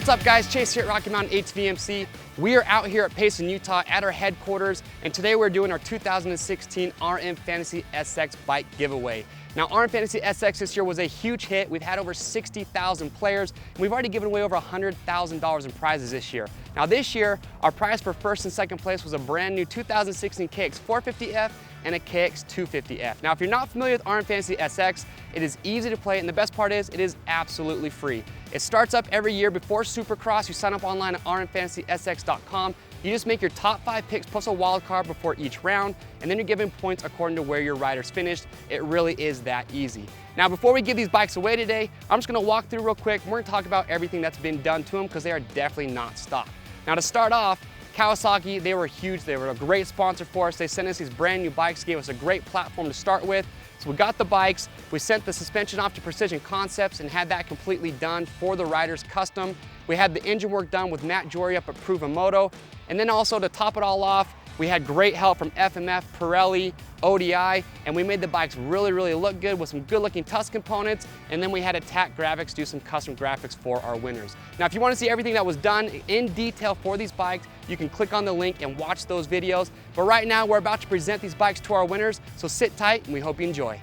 What's up guys, Chase here at Rocky Mountain ATV-MC. We are out here at Payson, Utah at our headquarters, and today we're doing our 2016 RMFantasy SX bike giveaway. Now RMFantasy SX this year was a huge hit. We've had over 60,000 players, and we've already given away over $100,000 in prizes this year. Now this year, our prize for first and second place was a brand new 2016 KX450F and a KX250F. Now if you're not familiar with RMFantasy SX, it is easy to play, and the best part is it is absolutely free. It starts up every year before Supercross. You sign up online at rmfantasysx.com. You just make your top 5 picks plus a wild card before each round, and then you're given points according to where your riders finished. It really is that easy. Now before we give these bikes away today, I'm just gonna walk through real quick. We're gonna talk about everything that's been done to them because they are definitely not stock. Now to start off, Kawasaki, they were huge. They were a great sponsor for us. They sent us these brand new bikes, gave us a great platform to start with. So we got the bikes, we sent the suspension off to Precision Concepts and had that completely done for the riders custom. We had the engine work done with Matt Jory up at Proven Moto. And then also to top it all off, we had great help from FMF, Pirelli, ODI, and we made the bikes really look good with some good looking tusk components. And then we had Attack Graphics do some custom graphics for our winners. Now, if you want to see everything that was done in detail for these bikes, you can click on the link and watch those videos. But right now, we're about to present these bikes to our winners, so sit tight and we hope you enjoy.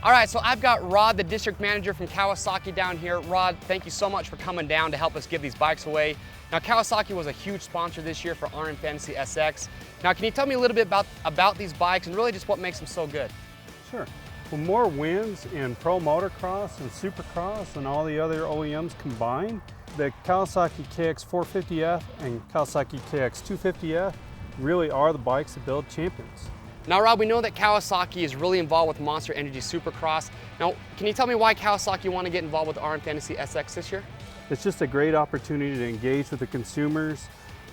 All right, so I've got Rod, the district manager from Kawasaki down here. Rod, thank you so much for coming down to help us give these bikes away. Now, Kawasaki was a huge sponsor this year for RMFantasy SX. Now, can you tell me a little bit about these bikes and really just what makes them so good? Sure. Well, more wins in pro motocross and supercross and all the other OEMs combined, the Kawasaki KX450F and Kawasaki KX250F really are the bikes that build champions. Now, Rob, we know that Kawasaki is really involved with Monster Energy Supercross. Now, can you tell me why Kawasaki want to get involved with RMFantasy SX this year? It's just a great opportunity to engage with the consumers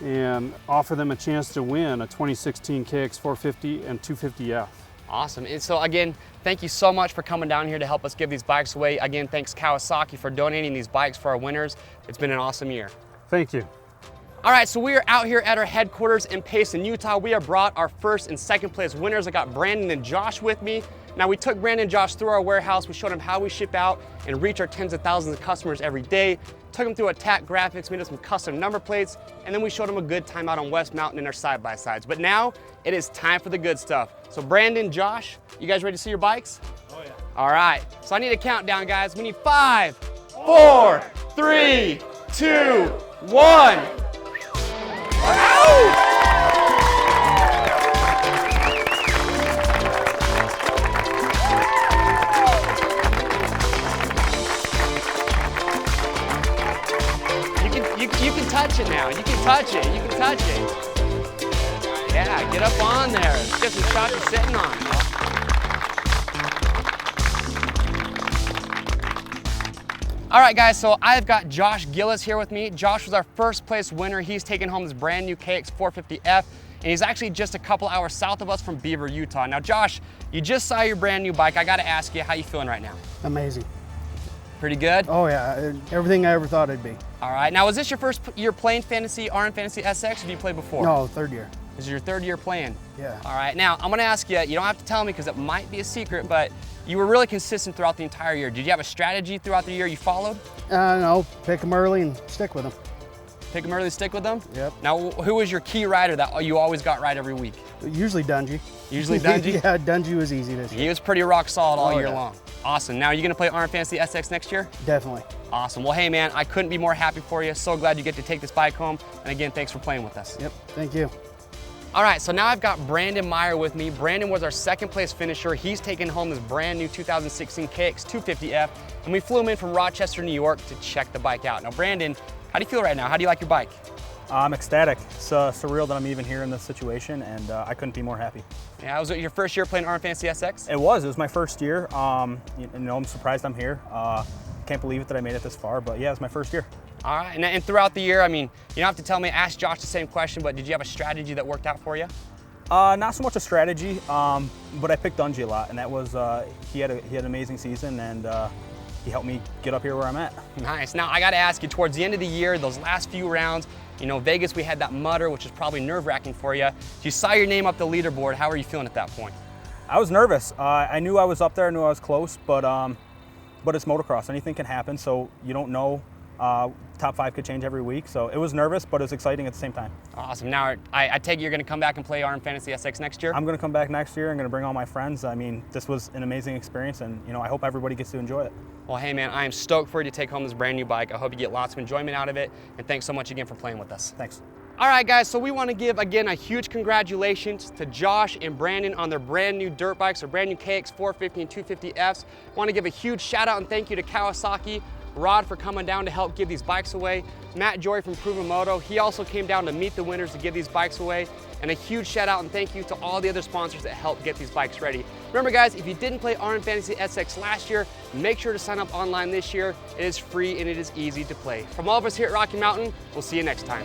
and offer them a chance to win a 2016 KX450 and 250F. Awesome. And so again, thank you so much for coming down here to help us give these bikes away. Again, thanks Kawasaki for donating these bikes for our winners. It's been an awesome year. Thank you. All right, so we are out here at our headquarters in Payson, Utah. We have brought our first and second place winners. I got Brandon and Josh with me. Now we took Brandon and Josh through our warehouse. We showed them how we ship out and reach our tens of thousands of customers every day. Took them through Attack Graphics, made us some custom number plates, and then we showed them a good time out on West Mountain in our side-by-sides. But now it is time for the good stuff. So Brandon, Josh, you guys ready to see your bikes? Oh yeah. All right, so I need a countdown, guys. We need 5, 4, 3, 2, 1. Ow! You can touch it now. You can touch it. You can touch it. Yeah, get up on there. Get some shots you're sitting on. All right, guys, so I've got Josh Gillis here with me. Josh was our first place winner. He's taking home this brand new KX450F, and he's actually just a couple hours south of us from Beaver, Utah. Now, Josh, you just saw your brand new bike. I gotta ask you, how you feeling right now? Amazing. Pretty good? Oh yeah, everything I ever thought it'd be. All right, now is this your first year playing RMFantasy SX, or did you play before? No, third year. This is your third year playing? Yeah. All right, now I'm gonna ask you, you don't have to tell me because it might be a secret, but you were really consistent throughout the entire year. Did you have a strategy throughout the year you followed? No, pick them early and stick with them. Pick them early, stick with them? Yep. Now, who was your key rider that you always got right every week? Usually Dungy. Usually Dungy? Yeah, Dungy was easy this year. He was pretty rock solid all year yeah. long. Awesome. Now, are you gonna play RMFantasy SX next year? Definitely. Awesome. Well, hey man, I couldn't be more happy for you. So glad you get to take this bike home. And again, thanks for playing with us. Yep, thank you. All right, so now I've got Brandon Meyer with me. Brandon was our second place finisher. He's taking home this brand new 2016 KX250F, and we flew him in from Rochester, New York to check the bike out. Now, Brandon, how do you feel right now? How do you like your bike? I'm ecstatic. It's surreal that I'm even here in this situation, and I couldn't be more happy. Yeah, was it your first year playing RMFantasy SX? It was my first year. You know, I'm surprised I'm here. Can't believe it that I made it this far, but yeah, it's my first year. All right, and throughout the year, I mean, you don't have to tell me, ask Josh the same question, but did you have a strategy that worked out for you? Not so much a strategy, but I picked Dungy a lot, and that was, he had an amazing season, and he helped me get up here where I'm at. Nice. Now, I gotta ask you, towards the end of the year, those last few rounds, you know, Vegas, we had that mutter, which is probably nerve-wracking for you. You saw your name up the leaderboard. How were you feeling at that point? I was nervous. I knew I was up there, I knew I was close, but it's motocross. Anything can happen, so you don't know Top 5 could change every week, so it was nervous, but it was exciting at the same time. Awesome. Now, I take it you're going to come back and play RM Fantasy SX next year? I'm going to come back next year. I'm going to bring all my friends. I mean, this was an amazing experience, and I hope everybody gets to enjoy it. Well, hey man, I am stoked for you to take home this brand new bike. I hope you get lots of enjoyment out of it, and thanks so much again for playing with us. Thanks. All right, guys, so we want to give, again, a huge congratulations to Josh and Brandon on their brand new dirt bikes, their brand new KX450 and 250Fs. Want to give a huge shout out and thank you to Kawasaki, Rod for coming down to help give these bikes away, Matt Jory from Proven Moto, he also came down to meet the winners to give these bikes away, and a huge shout out and thank you to all the other sponsors that helped get these bikes ready. Remember guys, if you didn't play RM Fantasy SX last year, make sure to sign up online this year. It is free and it is easy to play. From all of us here at Rocky Mountain, we'll see you next time.